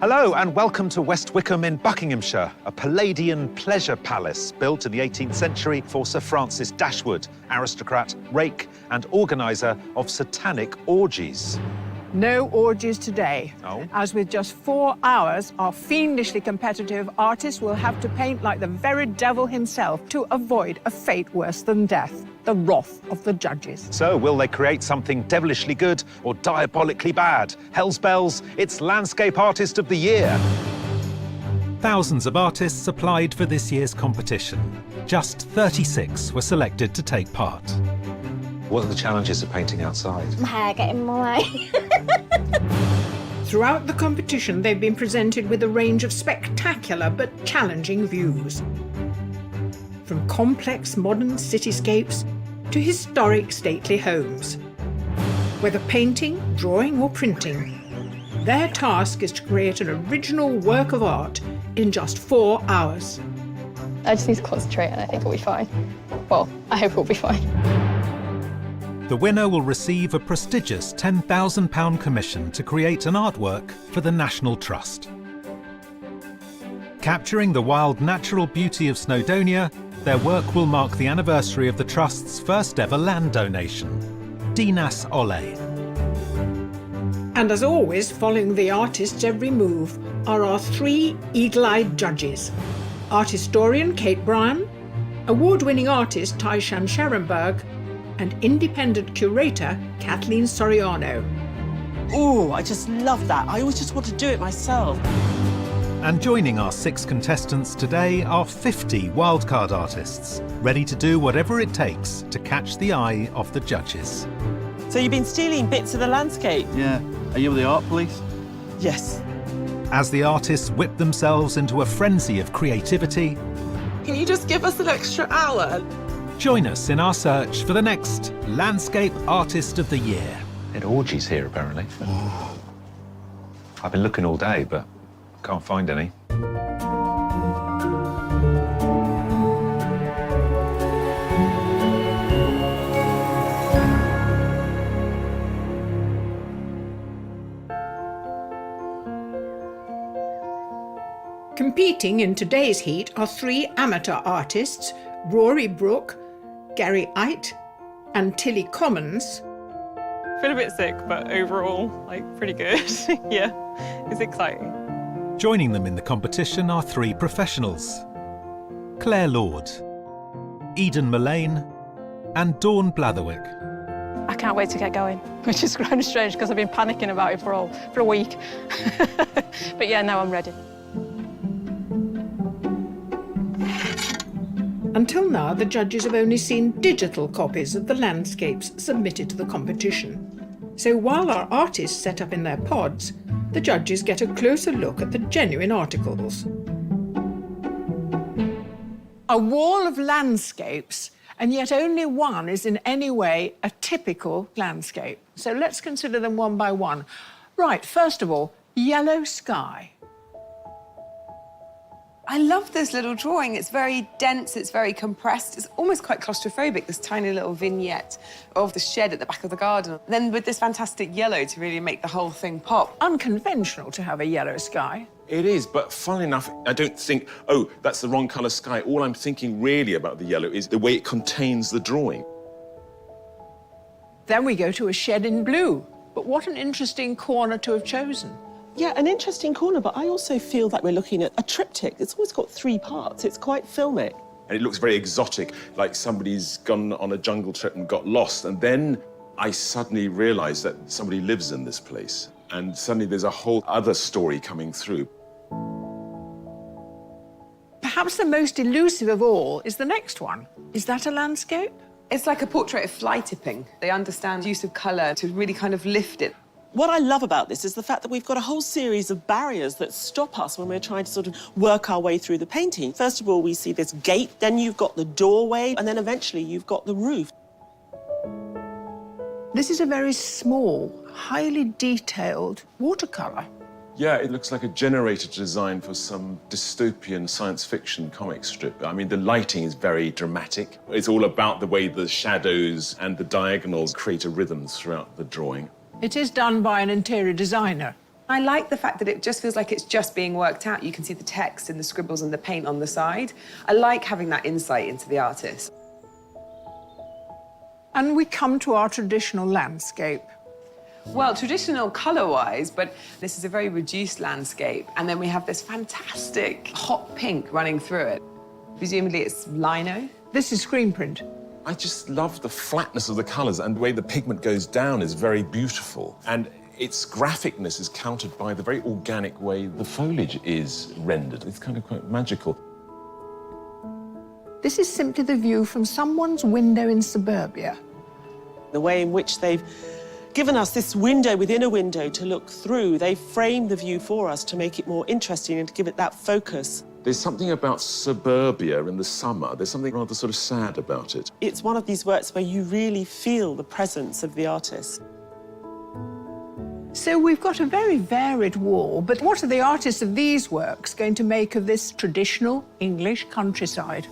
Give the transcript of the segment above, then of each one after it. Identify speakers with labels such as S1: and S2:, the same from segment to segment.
S1: Hello and welcome to West Wickham in Buckinghamshire, a Palladian pleasure palace built in the 18th century for Sir Francis Dashwood, aristocrat, rake and organiser of satanic orgies.
S2: No orgies today.
S1: Oh.
S2: As with just 4 hours, our fiendishly competitive artists will have to paint like the very devil himself to avoid a fate worse than death, the wrath of the judges.
S1: So, will they create something devilishly good or diabolically bad? Hell's bells, it's Landscape Artist of the Year.
S3: Thousands of artists applied for this year's competition. Just 36 were selected to take part.
S1: What are the challenges of painting outside?
S4: My hair getting in my way.
S2: Throughout the competition, they've been presented with a range of spectacular but challenging views. From complex modern cityscapes to historic stately homes. Whether painting, drawing or printing, their task is to create an original work of art in just 4 hours.
S4: I just need to concentrate and I think it'll be fine. Well, I hope it'll be fine.
S3: The winner will receive a prestigious £10,000 commission to create an artwork for the National Trust. Capturing the wild natural beauty of Snowdonia, their work will mark the anniversary of the Trust's first ever land donation, Dinas Ole.
S2: And as always, following the artist's every move are our 3 eagle-eyed judges. Art historian Kate Bryan, award-winning artist Taishan Scherenberg, and independent curator Kathleen Soriano.
S5: Oh, I just love that. I always just want to do it myself.
S3: And joining our 6 contestants today are 50 wildcard artists, ready to do whatever it takes to catch the eye of the judges.
S5: So you've been stealing bits of the landscape?
S6: Yeah. Are you the art police?
S5: Yes.
S3: As the artists whip themselves into a frenzy of creativity,
S5: Can you just give us an extra hour?
S3: join us in our search for the next Landscape Artist of the Year.
S1: There are orgies here, apparently. I've been looking all day, but can't find any.
S2: Competing in today's heat are 3 amateur artists, Rory Brooke, Gary Ite and Tilly Commons.
S7: Feel a bit sick, but overall, pretty good. Yeah, it's exciting.
S3: Joining them in the competition are 3 professionals: Claire Lord, Eden Mullane and Dawn Blatherwick.
S4: I can't wait to get going, which is kind of strange because I've been panicking about it for a week. But yeah, now I'm ready.
S2: Until now, the judges have only seen digital copies of the landscapes submitted to the competition. So while our artists set up in their pods, the judges get a closer look at the genuine articles. A wall of landscapes, and yet only one is in any way a typical landscape. So let's consider them one by one. Right, first of all, yellow sky.
S8: I love this little drawing. It's very dense, it's very compressed. It's almost quite claustrophobic, this tiny little vignette of the shed at the back of the garden. Then with this fantastic yellow to really make the whole thing pop.
S2: Unconventional to have a yellow sky.
S9: It is, but funnily enough, I don't think, oh, that's the wrong colour sky. All I'm thinking really about the yellow is the way it contains the drawing.
S2: Then we go to a shed in blue. But what an interesting corner to have chosen.
S5: Yeah, an interesting corner, but I also feel that we're looking at a triptych. It's always got 3 parts. It's quite filmic.
S9: And it looks very exotic, like somebody's gone on a jungle trip and got lost. And then I suddenly realised that somebody lives in this place. And suddenly there's a whole other story coming through.
S2: Perhaps the most elusive of all is the next one. Is that a landscape?
S8: It's like a portrait of fly tipping. They understand use of colour to really kind of lift it.
S5: What I love about this is the fact that we've got a whole series of barriers that stop us when we're trying to sort of work our way through the painting. First of all, we see this gate, then you've got the doorway, and then eventually you've got the roof.
S2: This is a very small, highly detailed watercolour.
S9: Yeah, it looks like a generator design for some dystopian science fiction comic strip. I mean, the lighting is very dramatic. It's all about the way the shadows and the diagonals create a rhythm throughout the drawing.
S2: It is done by an interior designer.
S8: I like the fact that it just feels like it's just being worked out. You can see the text and the scribbles and the paint on the side. I like having that insight into the artist.
S2: And we come to our traditional landscape.
S8: Well, traditional colour-wise, but this is a very reduced landscape. And then we have this fantastic hot pink running through it. Presumably it's lino.
S2: This is screen print.
S9: I just love the flatness of the colours, and the way the pigment goes down is very beautiful. And its graphicness is countered by the very organic way the foliage is rendered. It's kind of quite magical.
S2: This is simply the view from someone's window in suburbia.
S5: The way in which they've given us this window within a window to look through, they've framed the view for us to make it more interesting and to give it that focus.
S9: There's something about suburbia in the summer. There's something rather sort of sad about it.
S5: It's one of these works where you really feel the presence of the artist.
S2: So we've got a very varied wall, but what are the artists of these works going to make of this traditional English countryside?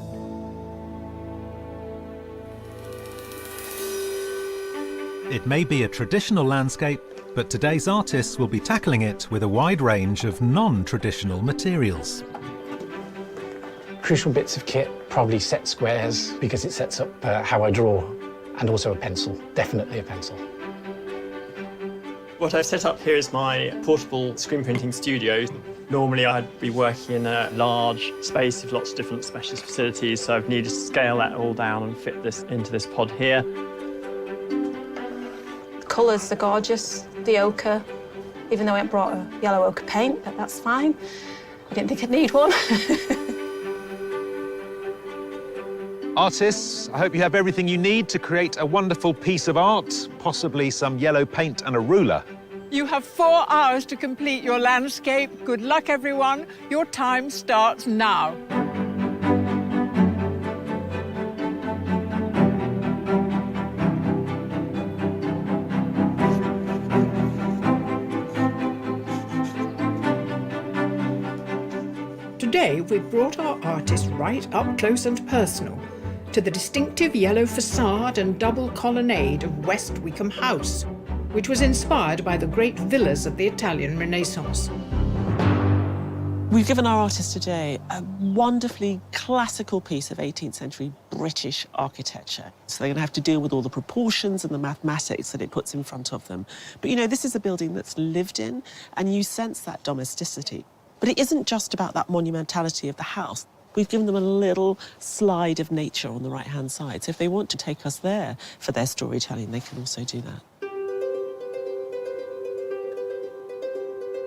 S3: It may be a traditional landscape, but today's artists will be tackling it with a wide range of non-traditional materials.
S10: Crucial bits of kit, probably set squares, because it sets up how I draw, and also a pencil, definitely a pencil.
S11: What I've set up here is my portable screen printing studio. Normally I'd be working in a large space with lots of different specialist facilities, so I've needed to scale that all down and fit this into this pod here.
S4: The colours are gorgeous, the ochre, even though I haven't brought a yellow ochre paint, but that's fine. I didn't think I'd need one.
S1: Artists, I hope you have everything you need to create a wonderful piece of art, possibly some yellow paint and a ruler.
S2: You have 4 hours to complete your landscape. Good luck, everyone. Your time starts now. Today, we've brought our artist right up close and personal to the distinctive yellow facade and double colonnade of West Wickham House, which was inspired by the great villas of the Italian Renaissance.
S5: We've given our artist today a wonderfully classical piece of 18th century British architecture. So they're going to have to deal with all the proportions and the mathematics that it puts in front of them. But, you know, this is a building that's lived in, and you sense that domesticity. But it isn't just about that monumentality of the house. We've given them a little slide of nature on the right-hand side. So if they want to take us there for their storytelling, they can also do that.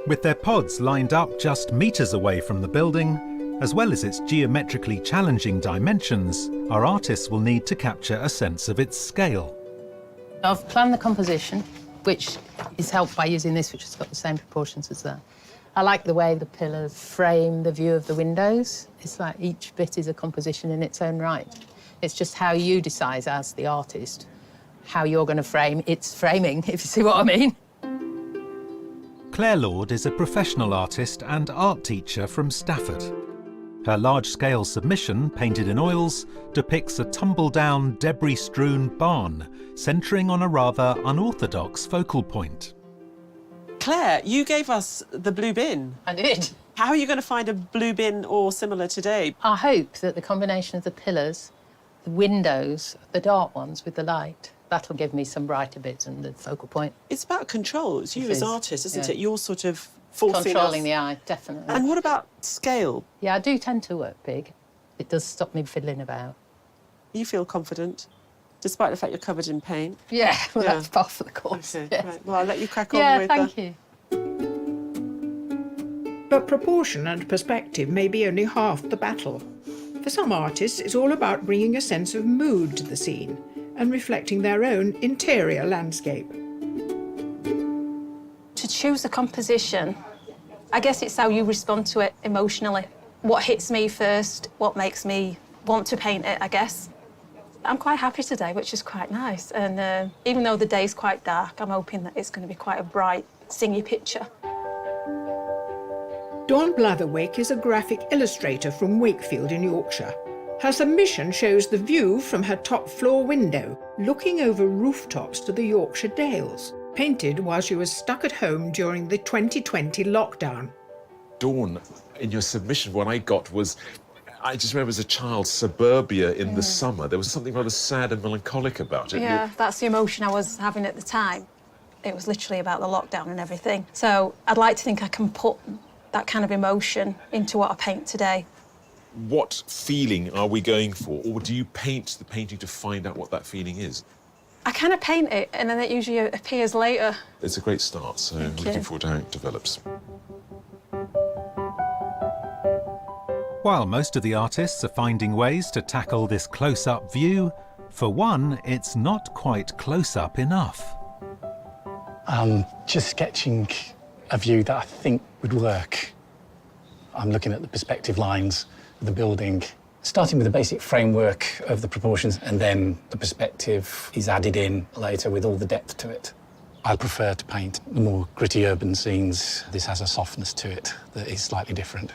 S3: With their pods lined up just metres away from the building, as well as its geometrically challenging dimensions, our artists will need to capture a sense of its scale.
S12: I've planned the composition, which is helped by using this, which has got the same proportions as that. I like the way the pillars frame the view of the windows. It's like each bit is a composition in its own right. It's just how you decide as the artist how you're going to frame its framing, if you see what I mean.
S3: Claire Lord is a professional artist and art teacher from Stafford. Her large-scale submission, painted in oils, depicts a tumble-down, debris-strewn barn, centring on a rather unorthodox focal point.
S5: Claire, you gave us the blue bin.
S12: I did.
S5: How are you going to find a blue bin or similar today?
S12: I hope that the combination of the pillars, the windows, the dark ones with the light, that'll give me some brighter bits and the focal point.
S5: It's about control. It's you as artists, isn't
S12: yeah.
S5: it? You're sort of forcing
S12: controlling
S5: us.
S12: the eye, definitely.
S5: And what about scale?
S12: Yeah, I do tend to work big. It does stop me fiddling about.
S5: You feel confident, despite the fact you're covered in paint?
S12: Yeah, well, that's part of the course.
S5: Okay,
S12: yes.
S5: right. Well, I'll let you crack on
S12: yeah,
S5: with
S12: thank you.
S2: But proportion and perspective may be only half the battle. For some artists, it's all about bringing a sense of mood to the scene and reflecting their own interior landscape.
S4: To choose a composition, I guess it's how you respond to it emotionally. What hits me first, what makes me want to paint it, I guess. I'm quite happy today, which is quite nice. And even though the day's quite dark, I'm hoping that it's going to be quite a bright, singy picture.
S2: Dawn Blatherwick is a graphic illustrator from Wakefield in Yorkshire. Her submission shows the view from her top floor window, looking over rooftops to the Yorkshire Dales. painted while she was stuck at home during the 2020 lockdown.
S9: Dawn, in your submission, what I got was, I just remember as a child, suburbia in the summer. There was something rather sad and melancholic about it.
S4: Yeah, that's the emotion I was having at the time. It was literally about the lockdown and everything. So I'd like to think I can put that kind of emotion into what I paint today.
S9: What feeling are we going for? Or do you paint the painting to find out what that feeling is?
S4: I kind of paint it and then it usually appears later.
S9: It's a great start, so I'm looking forward to how it develops.
S3: While most of the artists are finding ways to tackle this close-up view, for one, it's not quite close-up enough.
S10: I'm just sketching a view that I think would work. I'm looking at the perspective lines of the building, starting with the basic framework of the proportions, and then the perspective is added in later with all the depth to it. I prefer to paint the more gritty urban scenes. This has a softness to it that is slightly different.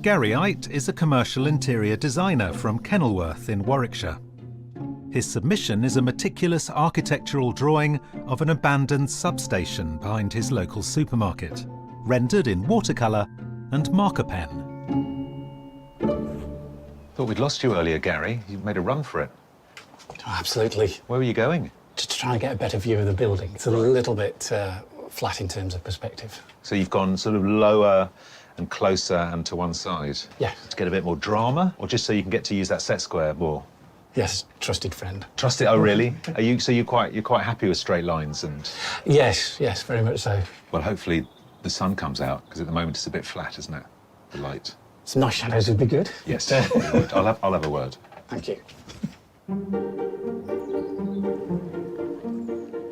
S3: Gary Ite is a commercial interior designer from Kenilworth in Warwickshire. His submission is a meticulous architectural drawing of an abandoned substation behind his local supermarket, rendered in watercolour and marker pen.
S1: Thought we'd lost you earlier, Gary. You made a run for it.
S10: Oh, absolutely.
S1: Where were you going?
S10: Just to try and get a better view of the building. It's a little bit flat in terms of perspective.
S1: So you've gone sort of lower and closer and to one side?
S10: Yeah.
S1: To get a bit more drama, or just so you can get to use that set square more?
S10: Yes, trusted friend.
S1: Trusted? Oh, really? Are you? So you're quite happy with straight lines and?
S10: Yes, very much so.
S1: Well, hopefully the sun comes out, because at the moment it's a bit flat, isn't it? The light.
S10: Some nice shadows would be good.
S1: Yes, we would. I'll have a word.
S10: Thank you.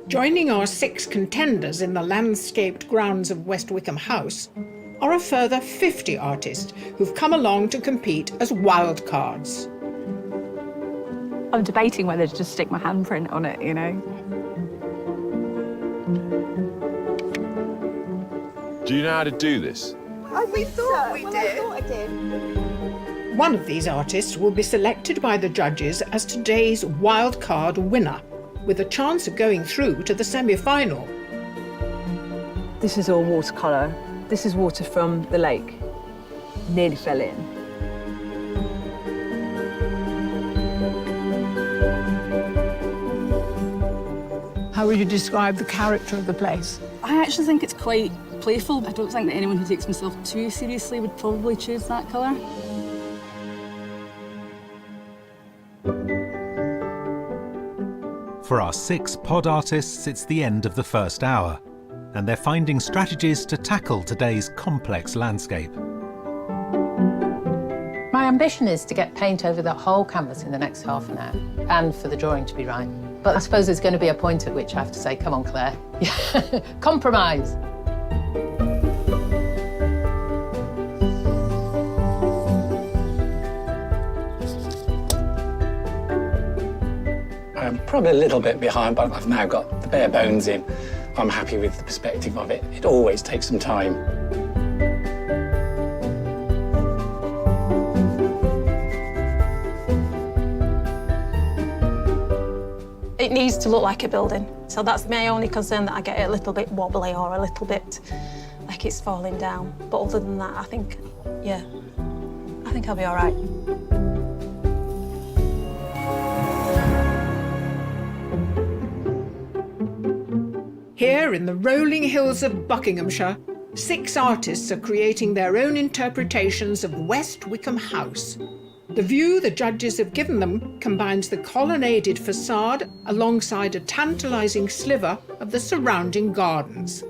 S2: Joining our 6 contenders in the landscaped grounds of West Wickham House are a further 50 artists who've come along to compete as wildcards.
S13: I'm debating whether to just stick my handprint on it, you know.
S9: Do you know how to do this?
S8: We thought we did.
S2: One of these artists will be selected by the judges as today's wildcard winner, with a chance of going through to the semi-final.
S13: This is all watercolour. This is water from the lake. Nearly fell in.
S2: How would you describe the character of the place?
S14: I actually think it's quite playful. I don't think that anyone who takes himself too seriously would probably choose that colour.
S3: For our 6 pod artists, it's the end of the first hour, and they're finding strategies to tackle today's complex landscape.
S12: My ambition is to get paint over the whole canvas in the next half an hour, and for the drawing to be right. But I suppose there's going to be a point at which I have to say, come on, Claire, compromise.
S10: I'm probably a little bit behind, but I've now got the bare bones in. I'm happy with the perspective of it. It always takes some time.
S4: It needs to look like a building. So that's my only concern, that I get it a little bit wobbly or a little bit like it's falling down. But other than that, I think I'll be all right.
S2: Here in the rolling hills of Buckinghamshire, 6 artists are creating their own interpretations of West Wickham House. The view the judges have given them combines the colonnaded facade alongside a tantalising sliver of the surrounding gardens.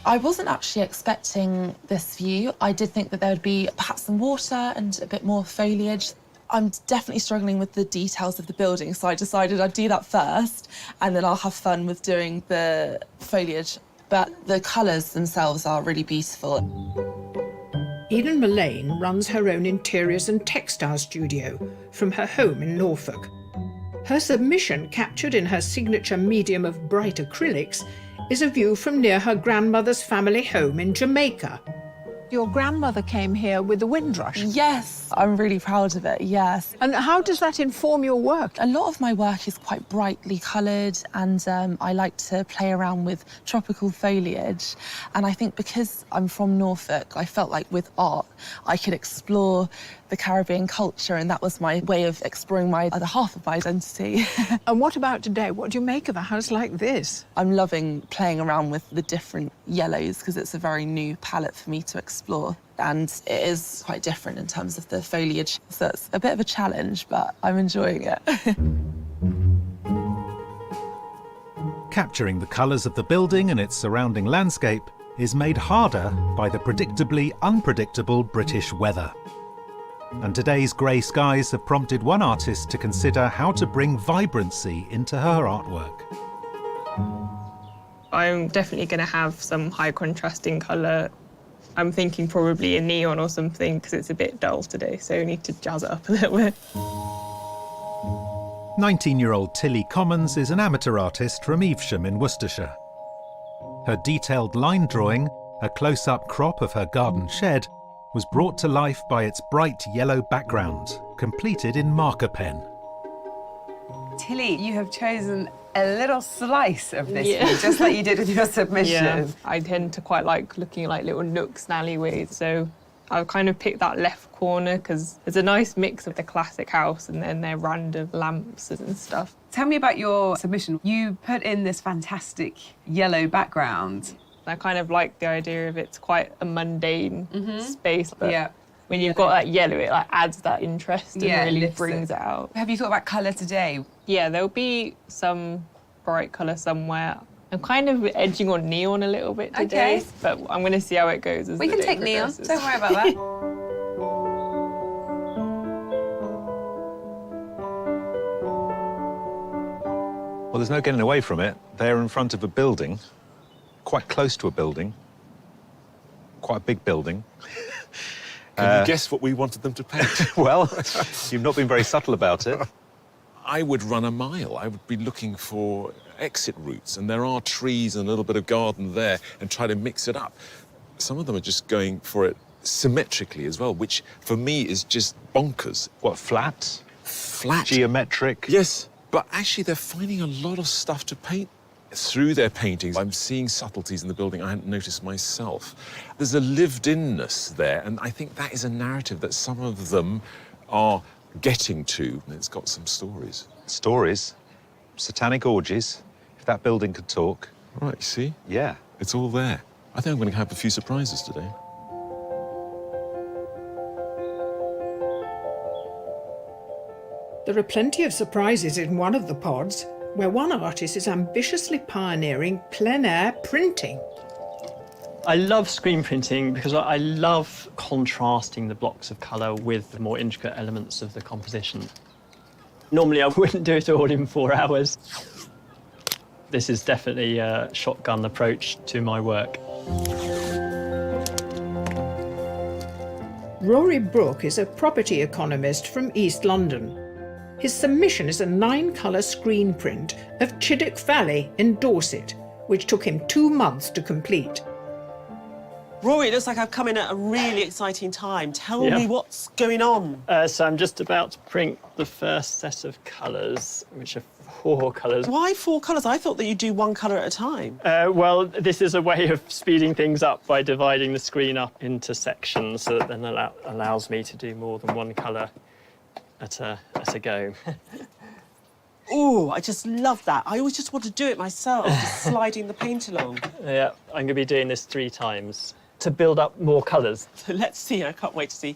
S15: I wasn't actually expecting this view. I did think that there would be perhaps some water and a bit more foliage. I'm definitely struggling with the details of the building, so I decided I'd do that first, and then I'll have fun with doing the foliage. But the colours themselves are really beautiful.
S2: Eden Mullane runs her own interiors and textile studio from her home in Norfolk. Her submission, captured in her signature medium of bright acrylics, is a view from near her grandmother's family home in Jamaica. Your grandmother came here with the Windrush.
S15: Yes, I'm really proud of it, yes.
S2: And how does that inform your work?
S15: A lot of my work is quite brightly coloured, and I like to play around with tropical foliage. And I think because I'm from Norfolk, I felt like with art, I could explore the Caribbean culture, and that was my way of exploring my other half of my identity.
S2: And what about today? What do you make of a house like this?
S15: I'm loving playing around with the different yellows because it's a very new palette for me to explore. And it is quite different in terms of the foliage, so it's a bit of a challenge, but I'm enjoying it.
S3: Capturing the colours of the building and its surrounding landscape is made harder by the predictably unpredictable British weather. And today's grey skies have prompted one artist to consider how to bring vibrancy into her artwork.
S7: I'm definitely going to have some high contrasting colour. I'm thinking probably a neon or something because it's a bit dull today, so I need to jazz it up a little bit.
S3: 19-year-old Tilly Commons is an amateur artist from Evesham in Worcestershire. Her detailed line drawing, a close-up crop of her garden shed, was brought to life by its bright yellow background, completed in marker pen.
S8: Tilly, you have chosen a little slice of this, just like you did with your submission.
S7: Yeah, I tend to quite like looking at like little nooks and alleyways, so I've kind of picked that left corner because there's a nice mix of the classic house and then their random lamps and stuff.
S8: Tell me about your submission. You put in this fantastic yellow background.
S7: I kind of like the idea of it's quite a mundane space, but when you've got that yellow, it like adds that interest and really brings it out.
S8: Have you thought about colour today?
S7: Yeah, there'll be some bright colour somewhere. I'm kind of edging on neon a little bit today, but I'm going to see how it goes as
S8: we can take neon, don't worry about that.
S1: Well, there's no getting away from it. They're in front of a building, quite close to a building, quite a big building.
S9: Can you guess what we wanted them to paint?
S1: Well, you've not been very subtle about it.
S9: I would run a mile. I would be looking for exit routes, and there are trees and a little bit of garden there, and try to mix it up. Some of them are just going for it symmetrically as well, which for me is just bonkers.
S1: What, flat?
S9: Flat.
S1: Geometric?
S9: Yes, but actually they're finding a lot of stuff to paint through their paintings. I'm seeing subtleties in the building I hadn't noticed myself. There's a lived-inness there, and I think that is a narrative that some of them are getting to, and it's got some stories.
S1: Stories? Satanic orgies? If that building could talk.
S9: Right, you see?
S1: Yeah.
S9: It's all there. I think I'm going to have a few surprises today.
S2: There are plenty of surprises in one of the pods, where one artist is ambitiously pioneering plein-air printing.
S11: I love screen printing because I love contrasting the blocks of colour with the more intricate elements of the composition. Normally I wouldn't do it all in 4 hours. This is definitely a shotgun approach to my work.
S2: Rory Brooke is a property economist from East London. His submission is a 9-colour screen print of Chiddock Valley in Dorset, which took him 2 months to complete.
S5: Rory, it looks like I've come in at a really exciting time. Tell me what's going on.
S11: So I'm just about to print the first set of colours, which are 4 colours.
S5: Why 4 colours? I thought that you do 1 colour at a time.
S11: Well, this is a way of speeding things up by dividing the screen up into sections, so that then allows me to do more than 1 colour at a go.
S5: Oh, I just love that. I always just want to do it myself, just sliding the paint along.
S11: Yeah, I'm going to be doing this 3 times to build up more colours.
S5: So let's see. I can't wait to see.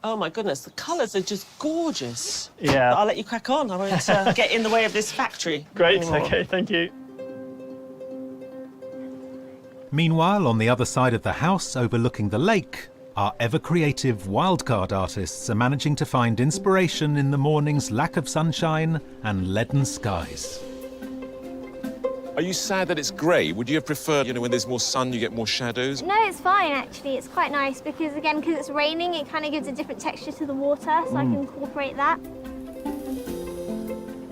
S5: Oh, my goodness, the colours are just gorgeous.
S11: Yeah.
S5: I'll let you crack on. I won't get in the way of this factory.
S11: Great, OK, thank you.
S3: Meanwhile, on the other side of the house, overlooking the lake, our ever-creative wildcard artists are managing to find inspiration in the morning's lack of sunshine and leaden skies.
S9: Are you sad that it's grey? Would you have preferred, you know, when there's more sun, you get more shadows?
S16: No, it's fine, actually. It's quite nice because, again, because it's raining, it kind of gives a different texture to the water, so I can incorporate that.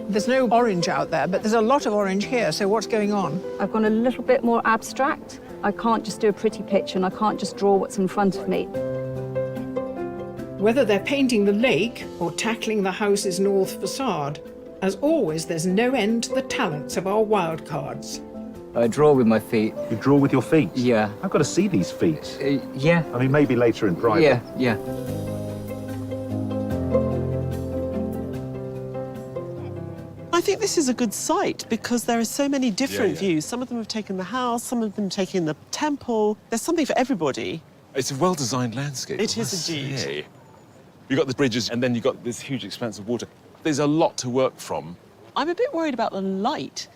S2: There's no orange out there, but there's a lot of orange here, so what's going on?
S14: I've gone a little bit more abstract. I can't just do a pretty picture and I can't just draw what's in front of me.
S2: Whether they're painting the lake or tackling the house's north facade, as always, there's no end to the talents of our wildcards.
S17: I draw with my feet.
S1: You draw with your feet?
S17: Yeah.
S1: I've got to see these feet.
S17: Yeah.
S1: I mean, maybe later in private.
S17: Yeah.
S5: I think this is a good site because there are so many different views. Some of them have taken the house, some of them have taken the temple. There's something for everybody.
S9: It's a well-designed landscape.
S5: It is indeed.
S9: You've got the bridges and then you've got this huge expanse of water. There's a lot to work from.
S5: I'm a bit worried about the light.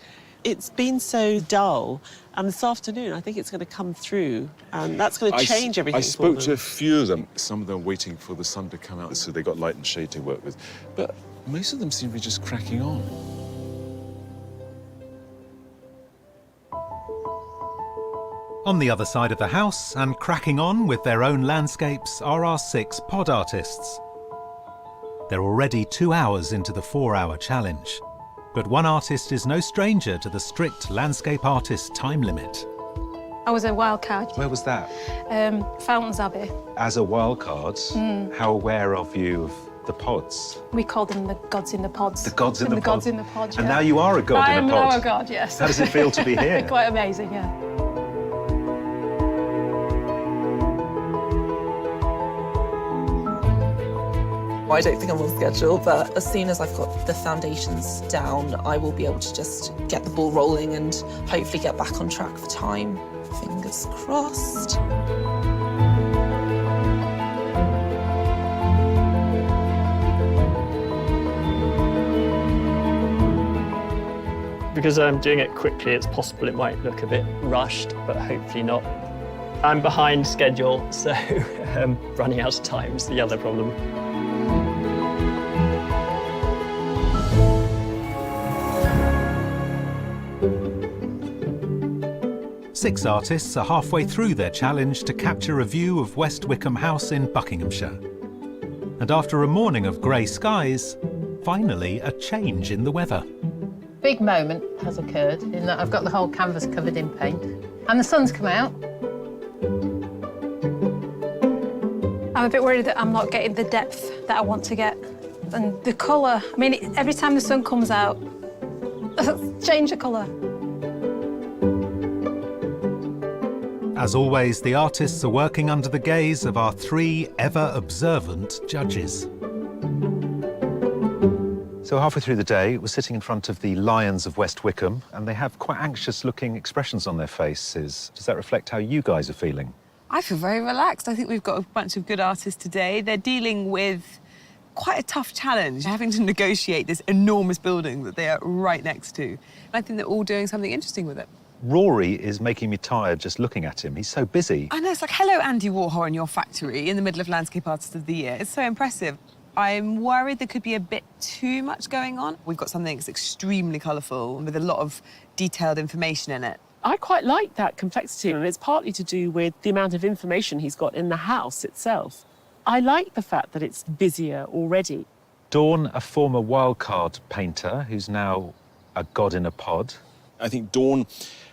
S5: It's been so dull, and this afternoon I think it's going to come through, and that's going to change everything.
S9: I spoke to a few of them. Some of them are waiting for the sun to come out, so they've got light and shade to work with. But most of them seem to be just cracking on.
S3: On the other side of the house, and cracking on with their own landscapes, are our 6 pod artists. They're already 2 hours into the 4-hour challenge. But one artist is no stranger to the strict landscape artist time limit.
S4: I was a wild card.
S1: Where was that?
S4: Fountains Abbey.
S1: As a wild card, how aware are you of the pods?
S4: We call them the gods in the pods.
S1: The gods in the pods?
S4: The gods in the pods,
S1: And now you are a god in a pod.
S4: I am now a god, yes.
S1: How does it feel to be here?
S4: Quite amazing, yeah.
S15: I don't think I'm on schedule, but as soon as I've got the foundations down, I will be able to just get the ball rolling and hopefully get back on track for time. Fingers crossed.
S11: Because I'm doing it quickly, it's possible it might look a bit rushed, but hopefully not. I'm behind schedule, so running out of time is the other problem.
S3: Six artists are halfway through their challenge to capture a view of West Wickham House in Buckinghamshire. And after a morning of grey skies, finally a change in the weather.
S12: Big moment has occurred in that I've got the whole canvas covered in paint and the sun's come out.
S4: I'm a bit worried that I'm not getting the depth that I want to get. And the colour, I mean, every time the sun comes out, change the colour.
S3: As always, the artists are working under the gaze of our 3 ever-observant judges.
S1: So halfway through the day, we're sitting in front of the lions of West Wickham, and they have quite anxious-looking expressions on their faces. Does that reflect how you guys are feeling?
S8: I feel very relaxed. I think we've got a bunch of good artists today. They're dealing with quite a tough challenge, having to negotiate this enormous building that they are right next to. And I think they're all doing something interesting with it.
S1: Rory is making me tired just looking at him. He's so busy.
S8: I know, it's like, hello, Andy Warhol in your factory in the middle of Landscape Artist of the Year. It's so impressive. I'm worried there could be a bit too much going on. We've got something that's extremely colourful with a lot of detailed information in it.
S5: I quite like that complexity, and it's partly to do with the amount of information he's got in the house itself. I like the fact that it's busier already.
S1: Dawn, a former wildcard painter who's now a god in a pod.
S9: I think Dawn,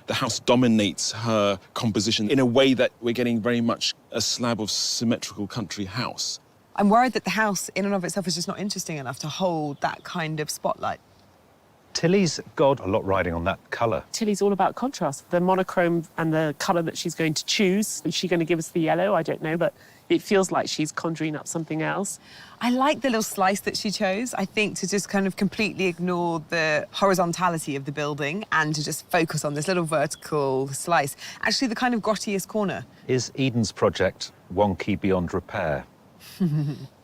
S9: the house dominates her composition in a way that we're getting very much a slab of symmetrical country house.
S8: I'm worried that the house in and of itself is just not interesting enough to hold that kind of spotlight.
S1: Tilly's got a lot riding on that colour.
S5: Tilly's all about contrast. The monochrome and the colour that she's going to choose. Is she going to give us the yellow? I don't know, but it feels like she's conjuring up something else.
S8: I like the little slice that she chose, I think, to just kind of completely ignore the horizontality of the building and to just focus on this little vertical slice. Actually, the kind of grottiest corner.
S1: Is Eden's project wonky beyond repair?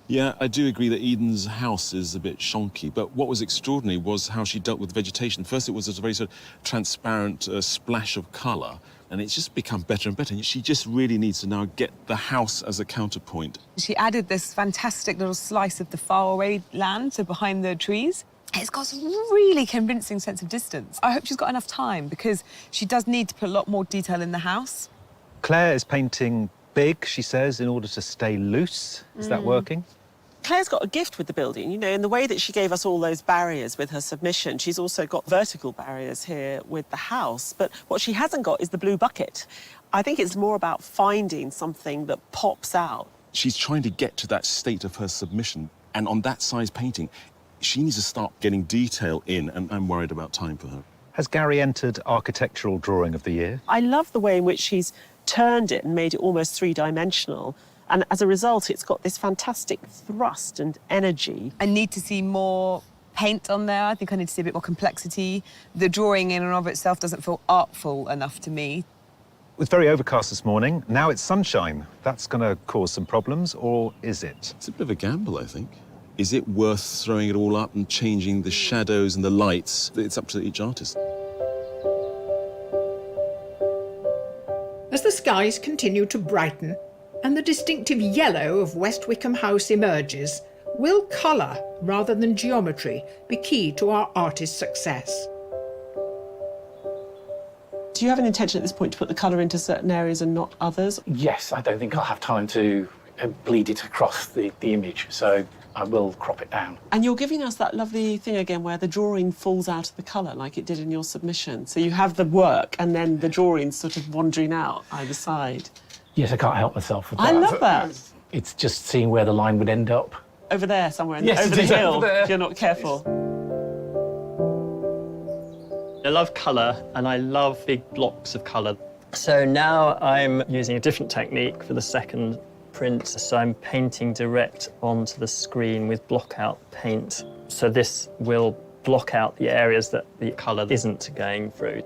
S9: Yeah, I do agree that Eden's house is a bit shonky, but what was extraordinary was how she dealt with vegetation. First, it was a very sort of transparent splash of colour, and it's just become better and better. And she just really needs to now get the house as a counterpoint.
S8: She added this fantastic little slice of the faraway land, so behind the trees. It's got a really convincing sense of distance. I hope she's got enough time, because she does need to put a lot more detail in the house.
S1: Claire is painting big, she says, in order to stay loose. Is that working?
S5: Claire's got a gift with the building, you know, in the way that she gave us all those barriers with her submission. She's also got vertical barriers here with the house, but what she hasn't got is the blue bucket. I think it's more about finding something that pops out.
S9: She's trying to get to that state of her submission, and on that size painting, she needs to start getting detail in, and I'm worried about time for her.
S1: Has Gary entered Architectural Drawing of the Year?
S5: I love the way in which she's turned it and made it almost three-dimensional. And as a result, it's got this fantastic thrust and energy.
S8: I need to see more paint on there. I think I need to see a bit more complexity. The drawing in and of itself doesn't feel artful enough to me.
S1: It was very overcast this morning. Now it's sunshine. That's going to cause some problems, or is it?
S9: It's a bit of a gamble, I think. Is it worth throwing it all up and changing the shadows and the lights? It's up to each artist.
S2: As the skies continue to brighten and the distinctive yellow of West Wickham House emerges, will colour rather than geometry be key to our artist's success?
S5: Do you have an intention at this point to put the colour into certain areas and not others?
S10: Yes, I don't think I'll have time to bleed it across the image, so I will crop it down.
S5: And you're giving us that lovely thing again where the drawing falls out of the colour like it did in your submission. So you have the work and then the drawing sort of wandering out either side.
S10: Yes, I can't help myself with that.
S5: I love that.
S10: It's just seeing where the line would end up.
S5: Over there somewhere,
S10: Yes,
S5: over the
S10: it is over
S5: hill,
S10: there.
S5: if you're not careful.
S11: I love colour and I love big blocks of colour. So now I'm using a different technique for the second print. So I'm painting direct onto the screen with block-out paint. So this will block out the areas that the colour isn't going through.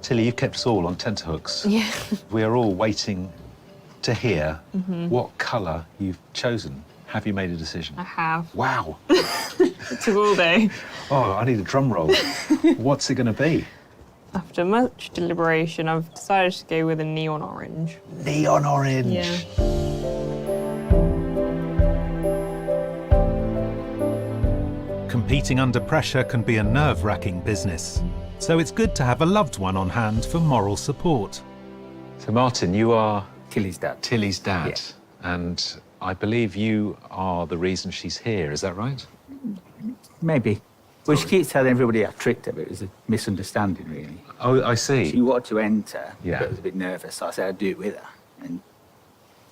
S1: Tilly, you've kept us all on tenterhooks.
S4: Yeah.
S1: We are all waiting to hear
S7: Mhm.
S1: what colour you've chosen. Have you made a decision?
S7: I have.
S1: Wow.
S7: It took all day.
S1: Oh, I need a drum roll. What's it going to be?
S7: After much deliberation, I've decided to go with a neon orange.
S1: Neon orange.
S7: Yeah.
S3: Competing under pressure can be a nerve-wracking business, so it's good to have a loved one on hand for moral support.
S1: So, Martin, you are
S17: Tilly's dad.
S1: Tilly's dad, and I believe you are the reason she's here. Is that right?
S17: Maybe. Well, she keeps telling everybody I tricked her, but it was a misunderstanding, really.
S1: Oh, I see.
S17: She wanted to enter,
S1: Yeah.
S17: but was a bit nervous, so I said I'd do it with her. And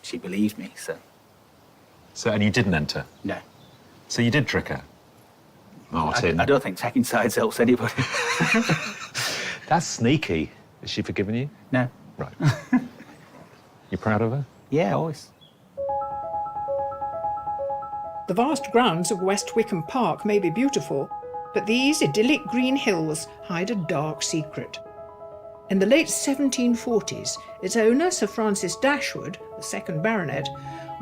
S17: she believed me, so...
S1: So, and you didn't enter?
S17: No.
S1: So you did trick her? Martin.
S17: I don't think taking sides helps anybody.
S1: That's sneaky. Has she forgiven you?
S17: No.
S1: Right. You proud of her?
S17: Yeah, always.
S2: The vast grounds of West Wickham Park may be beautiful, but these idyllic green hills hide a dark secret. In the late 1740s, its owner, Sir Francis Dashwood, the second baronet,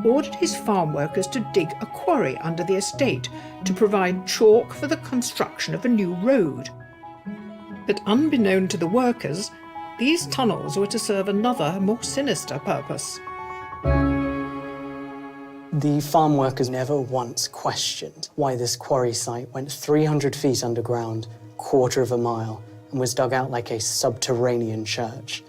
S2: ordered his farm workers to dig a quarry under the estate to provide chalk for the construction of a new road. But unbeknown to the workers, these tunnels were to serve another, more sinister purpose.
S18: The farm workers never once questioned why this quarry site went 300 feet underground, quarter of a mile, and was dug out like a subterranean church.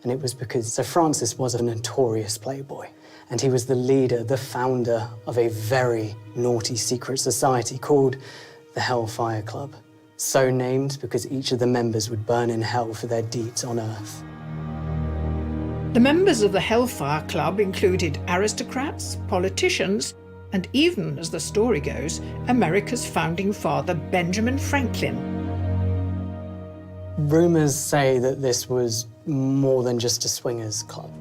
S18: And it was because Sir Francis was a notorious playboy, and he was the leader, the founder of a very naughty secret society called the Hellfire Club, so named because each of the members would burn in hell for their deeds on Earth.
S2: The members of the Hellfire Club included aristocrats, politicians, and even, as the story goes, America's founding father, Benjamin Franklin.
S18: Rumours say that this was more than just a swingers club.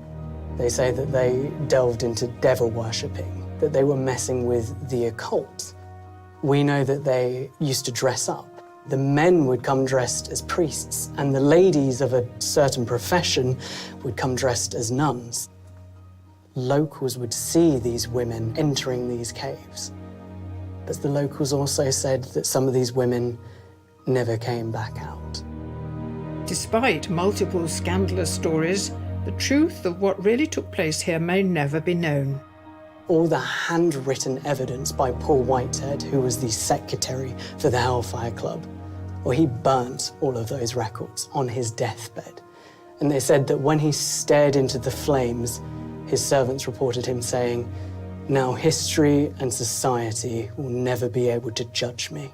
S18: They say that they delved into devil worshipping, that they were messing with the occult. We know that they used to dress up. The men would come dressed as priests, and the ladies of a certain profession would come dressed as nuns. Locals would see these women entering these caves. But the locals also said that some of these women never came back out.
S2: Despite multiple scandalous stories, the truth of what really took place here may never be known.
S18: All the handwritten evidence by Paul Whitehead, who was the secretary for the Hellfire Club, well, he burnt all of those records on his deathbed. And they said that when he stared into the flames, his servants reported him saying, "Now history and society will never be able to judge me."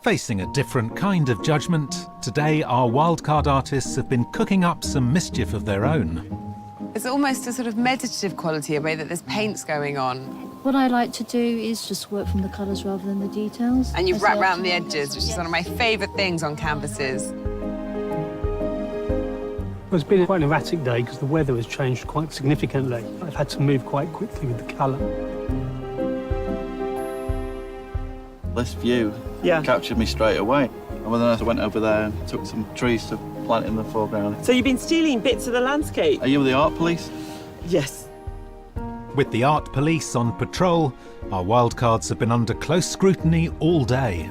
S3: Facing a different kind of judgment, today our wildcard artists have been cooking up some mischief of their own.
S8: It's almost a sort of meditative quality, a way that there's paints going on.
S19: What I like to do is just work from the colours rather than the details.
S8: And you've wrapped around the edges, which is one of my favourite things on canvases.
S20: Well, it's been quite an erratic day because the weather has changed quite significantly. I've had to move quite quickly with the colour.
S6: This view captured me straight away. And then I went over there and took some trees to plant in the foreground.
S5: So you've been stealing bits of the landscape?
S6: Are you the art police?
S5: Yes.
S3: With the art police on patrol, our wildcards have been under close scrutiny all day.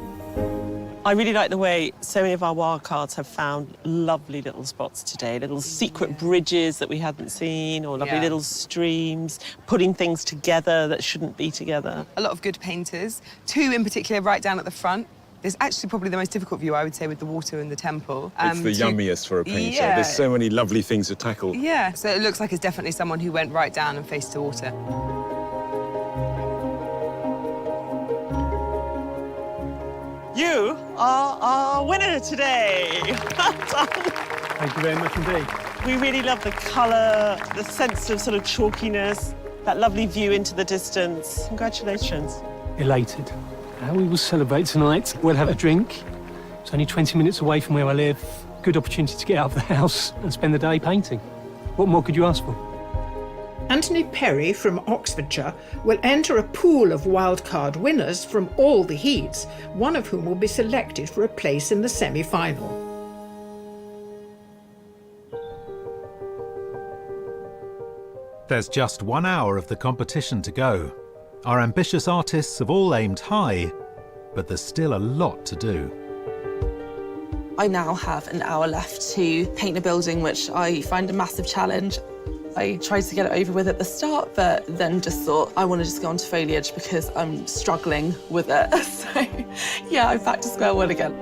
S5: I really like the way so many of our wildcards have found lovely little spots today, little secret bridges that we hadn't seen, or lovely little streams, putting things together that shouldn't be together.
S8: A lot of good painters, two in particular right down at the front. There's actually probably the most difficult view, I would say, with the water and the temple.
S9: It's the yummiest for a painter.
S8: Yeah.
S9: There's so many lovely things to tackle.
S8: Yeah, so it looks like it's definitely someone who went right down and faced the water.
S5: You are our winner today. Well done.
S20: Thank you very much indeed.
S5: We really love the colour, the sense of sort of chalkiness, that lovely view into the distance. Congratulations.
S20: Elated. We will celebrate tonight. We'll have a drink. It's only 20 minutes away from where I live. Good opportunity to get out of the house and spend the day painting. What more could you ask for?
S2: Anthony Perry from Oxfordshire will enter a pool of wildcard winners from all the heats, one of whom will be selected for a place in the semi-final.
S3: There's just 1 hour of the competition to go. Our ambitious artists have all aimed high, but there's still a lot to do.
S15: I now have an hour left to paint a building, which I find a massive challenge. I tried to get it over with at the start, but then just thought I want to just go on to foliage because I'm struggling with it. So, yeah, I'm back to square one again.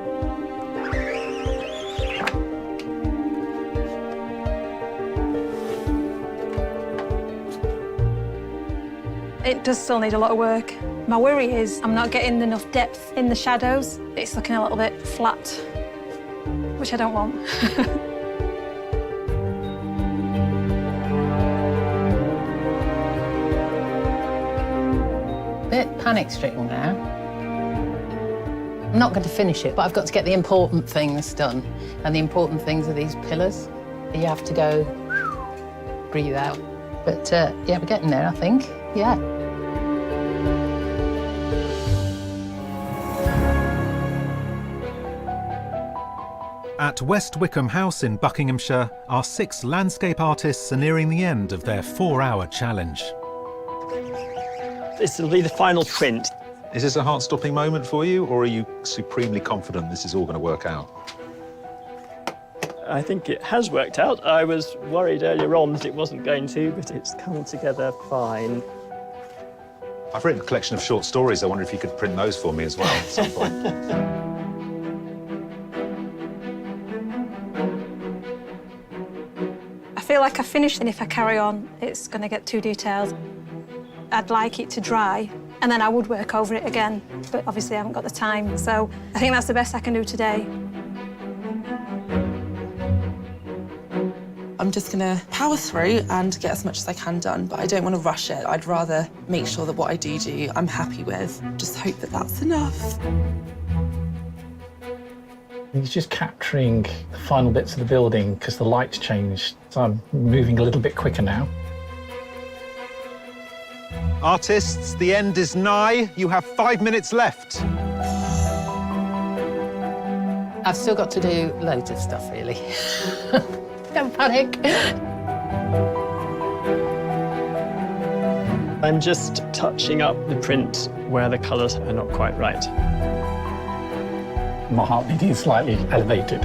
S4: It does still need a lot of work. My worry is I'm not getting enough depth in the shadows. It's looking a little bit flat, which I don't want.
S12: Bit panic-stricken now. I'm not going to finish it, but I've got to get the important things done. And the important things are these pillars. You have to go, breathe out. But yeah, we're getting there, I think. Yeah.
S3: At West Wickham House in Buckinghamshire, our 6 landscape artists are nearing the end of their 4-hour challenge.
S11: This will be the final print.
S1: Is this a heart-stopping moment for you, or are you supremely confident this is all going to work out?
S11: I think it has worked out. I was worried earlier on that it wasn't going to, but it's come together fine.
S1: I've written a collection of short stories. I wonder if you could print those for me as well at some point.
S4: I feel like I finished, and if I carry on, it's going to get too detailed. I'd like it to dry, and then I would work over it again, but obviously I haven't got the time, so I think that's the best I can do today.
S15: I'm just going to power through and get as much as I can done, but I don't want to rush it. I'd rather make sure that what I do, I'm happy with. Just hope that that's enough.
S10: He's just capturing the final bits of the building because the light's changed, so I'm moving a little bit quicker now.
S1: Artists, the end is nigh. You have 5 minutes left.
S12: I've still got to do loads of stuff, really. Don't panic.
S11: I'm just touching up the print where the colours are not quite right.
S10: My heartbeat is slightly elevated.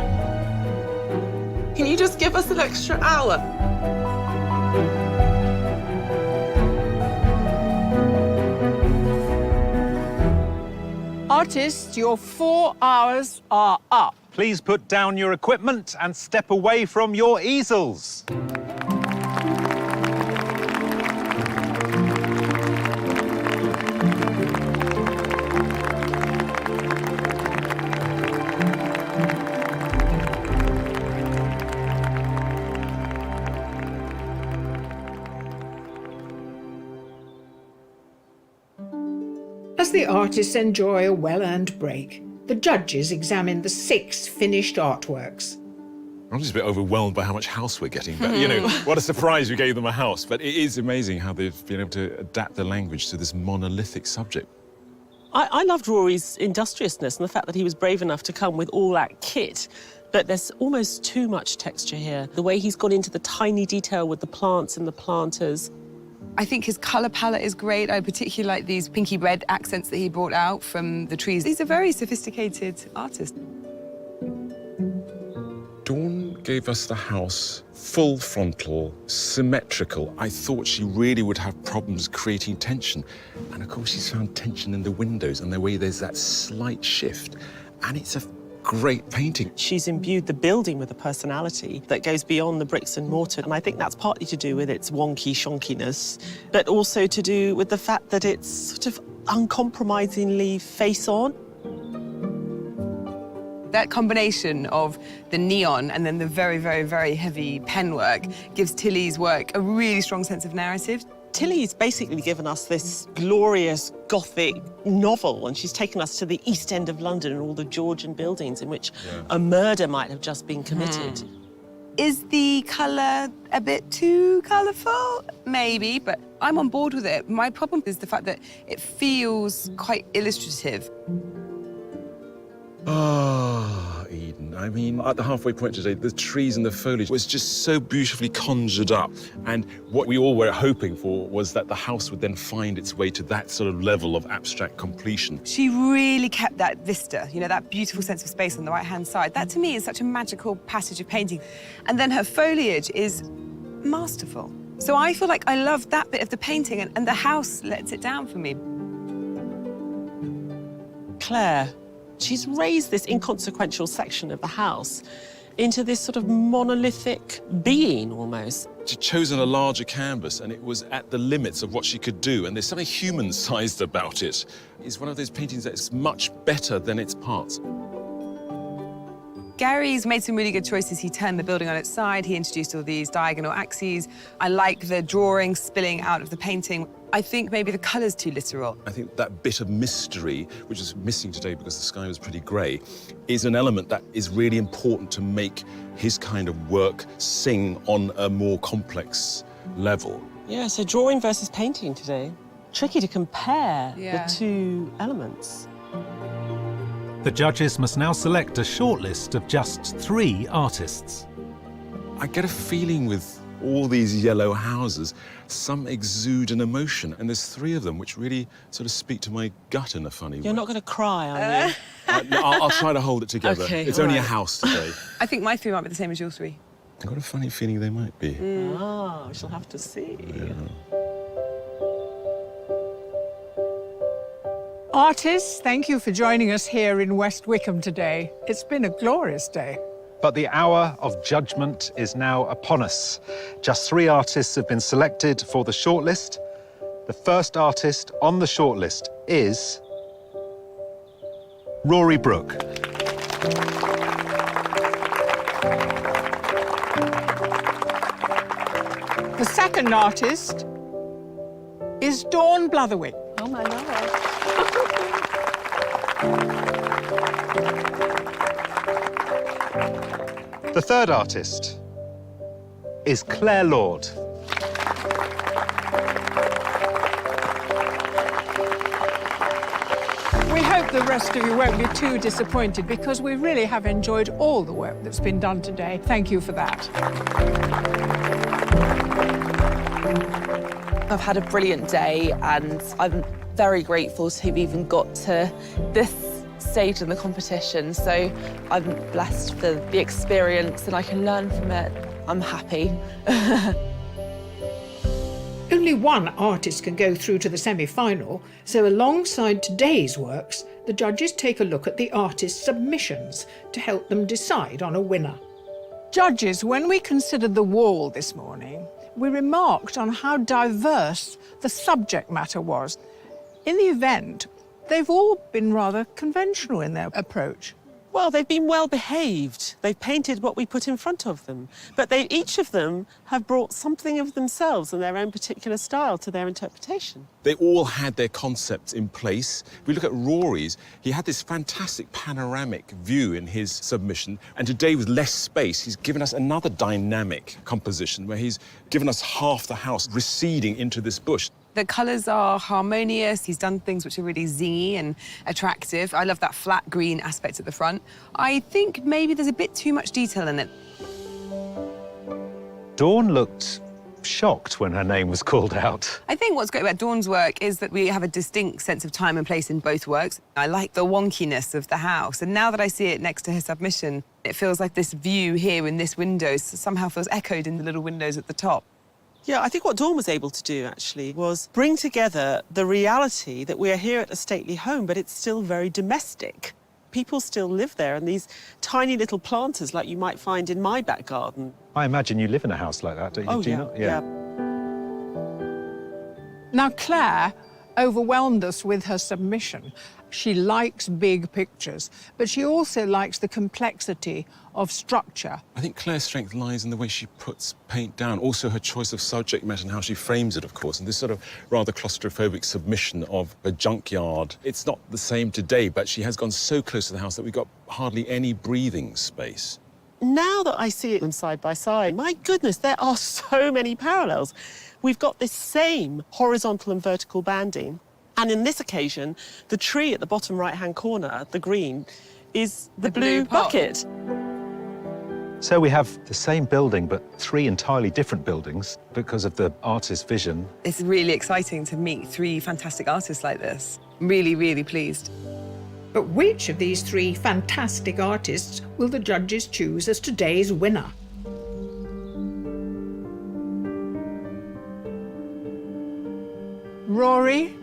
S15: Can you just give us an extra hour?
S2: Artists, your 4 hours are up.
S1: Please put down your equipment and step away from your easels.
S2: As the artists enjoy a well-earned break, the judges examine the 6 finished artworks.
S9: I'm just a bit overwhelmed by how much house we're getting. But, you know, what a surprise we gave them a house. But it is amazing how they've been able to adapt the language to this monolithic subject.
S5: I loved Rory's industriousness and the fact that he was brave enough to come with all that kit. But there's almost too much texture here. The way he's gone into the tiny detail with the plants and the planters.
S8: I think his colour palette is great. I particularly like these pinky red accents that he brought out from the trees. He's a very sophisticated artist.
S9: Dawn gave us the house full frontal, symmetrical. I thought she really would have problems creating tension. And of course, she's found tension in the windows and the way there's that slight shift. And it's a great painting.
S5: She's imbued the building with a personality that goes beyond the bricks and mortar. And I think that's partly to do with its wonky shonkiness, but also to do with the fact that it's sort of uncompromisingly face-on.
S8: That combination of the neon and then the very, very, very heavy pen work gives Tilly's work a really strong sense of narrative.
S5: Tilly's basically given us this glorious Gothic novel, and she's taken us to the East End of London and all the Georgian buildings in which a murder might have just been committed.
S8: Is the colour a bit too colourful? Maybe, but I'm on board with it. My problem is the fact that it feels quite illustrative.
S9: Ah, Eden. I mean, at the halfway point today, the trees and the foliage was just so beautifully conjured up. And what we all were hoping for was that the house would then find its way to that sort of level of abstract completion.
S8: She really kept that vista, you know, that beautiful sense of space on the right-hand side. That, to me, is such a magical passage of painting. And then her foliage is masterful. So I feel like I love that bit of the painting, and the house lets it down for me.
S5: Claire. She's raised this inconsequential section of the house into this sort of monolithic being, almost.
S9: She'd chosen a larger canvas, and it was at the limits of what she could do, and there's something human-sized about it. It's one of those paintings that's much better than its parts.
S8: Gary's made some really good choices. He turned the building on its side. He introduced all these diagonal axes. I like the drawing spilling out of the painting. I think maybe the colour's too literal.
S9: I think that bit of mystery, which is missing today because the sky was pretty grey, is an element that is really important to make his kind of work sing on a more complex level.
S5: Yeah, so drawing versus painting today. Tricky to compare the two elements.
S3: The judges must now select a shortlist of just 3 artists.
S9: I get a feeling with all these yellow houses, some exude an emotion, and there's 3 of them which really sort of speak to my gut in a funny way.
S5: You're not going to cry, are you?
S9: No, I'll try to hold it together.
S5: Okay,
S9: it's only a house today.
S8: I think my 3 might be the same as your 3.
S9: I've got a funny feeling they might be.
S5: Ah, we shall have to see.
S9: Yeah.
S2: Artists, thank you for joining us here in West Wickham today. It's been a glorious day.
S1: But the hour of judgment is now upon us. Just 3 artists have been selected for the shortlist. The first artist on the shortlist is Rory Brooke.
S2: The second artist is Dawn Blatherwick.
S5: Oh, my Lord.
S1: The third artist is Claire Lord.
S2: We hope the rest of you won't be too disappointed because we really have enjoyed all the work that's been done today. Thank you for that.
S15: I've had a brilliant day and I'm very grateful to have even got to this stage in the competition. So I'm blessed for the experience and I can learn from it. I'm happy.
S2: Only one artist can go through to the semi-final, so alongside today's works, the judges take a look at the artist's submissions to help them decide on a winner.
S21: Judges, when we considered the wall this morning, we remarked on how diverse the subject matter was. In the event, they've all been rather conventional in their approach.
S5: Well, they've been well behaved. They've painted what we put in front of them. But each of them have brought something of themselves and their own particular style to their interpretation.
S9: They all had their concepts in place. If we look at Rory's, he had this fantastic panoramic view in his submission. And today, with less space, he's given us another dynamic composition where he's given us half the house receding into this bush.
S8: The colours are harmonious. He's done things which are really zingy and attractive. I love that flat green aspect at the front. I think maybe there's a bit too much detail in it.
S1: Dawn looked shocked when her name was called out.
S8: I think what's great about Dawn's work is that we have a distinct sense of time and place in both works. I like the wonkiness of the house, and now that I see it next to her submission, it feels like this view here in this window somehow feels echoed in the little windows at the top.
S5: Yeah, I think what Dawn was able to do, actually, was bring together the reality that we are here at a stately home, but it's still very domestic. People still live there, and these tiny little planters like you might find in my back garden.
S1: I imagine you live in a house like that, don't you?
S5: Oh,
S1: Do you
S5: yeah,
S1: not?
S5: yeah.
S21: Now, Claire overwhelmed us with her submission. She likes big pictures, but she also likes the complexity of structure.
S9: I think Claire's strength lies in the way she puts paint down, also her choice of subject matter and how she frames it, of course, and this sort of rather claustrophobic submission of a junkyard. It's not the same today, but she has gone so close to the house that we've got hardly any breathing space.
S5: Now that I see them side by side, my goodness, there are so many parallels. We've got this same horizontal and vertical banding, and in this occasion, the tree at the bottom right-hand corner, the green, is the blue bucket.
S1: So we have the same building, but three entirely different buildings because of the artist's vision.
S8: It's really exciting to meet three fantastic artists like this. I'm really, really pleased.
S2: But which of these three fantastic artists will the judges choose as today's winner?
S21: Rory,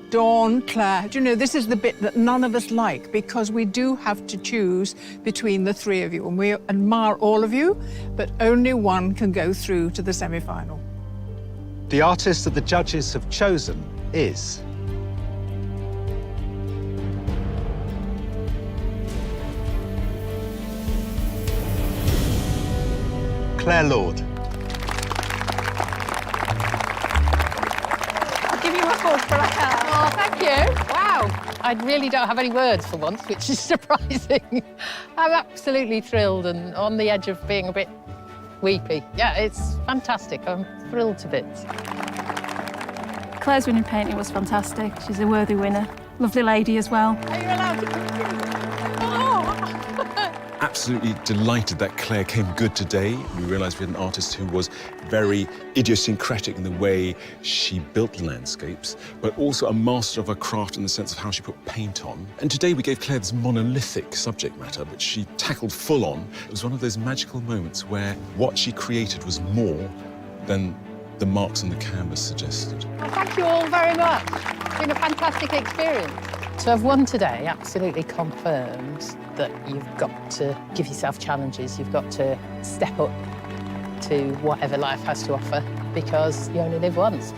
S21: Dawn, Claire. Do you know, this is the bit that none of us like because we do have to choose between the three of you, and we admire all of you, but only one can go through to the semi-final.
S1: The artist that the judges have chosen is... Claire Lord.
S12: Give you a applause for that. Oh, thank you. Wow. I really don't have any words for once, which is surprising. I'm absolutely thrilled and on the edge of being a bit weepy. Yeah, it's fantastic. I'm thrilled to bits.
S14: Claire's winning painting was fantastic. She's a worthy winner. Lovely lady as well.
S12: Are you allowed to continue?
S9: Absolutely delighted that Claire came good today. We realised we had an artist who was very idiosyncratic in the way she built landscapes, but also a master of her craft in the sense of how she put paint on. And today we gave Claire this monolithic subject matter, which she tackled full on. It was one of those magical moments where what she created was more than the marks on the canvas suggested.
S12: Well, thank you all very much. It's been a fantastic experience. To have won today absolutely confirms that you've got to give yourself challenges. You've got to step up to whatever life has to offer because you only live once.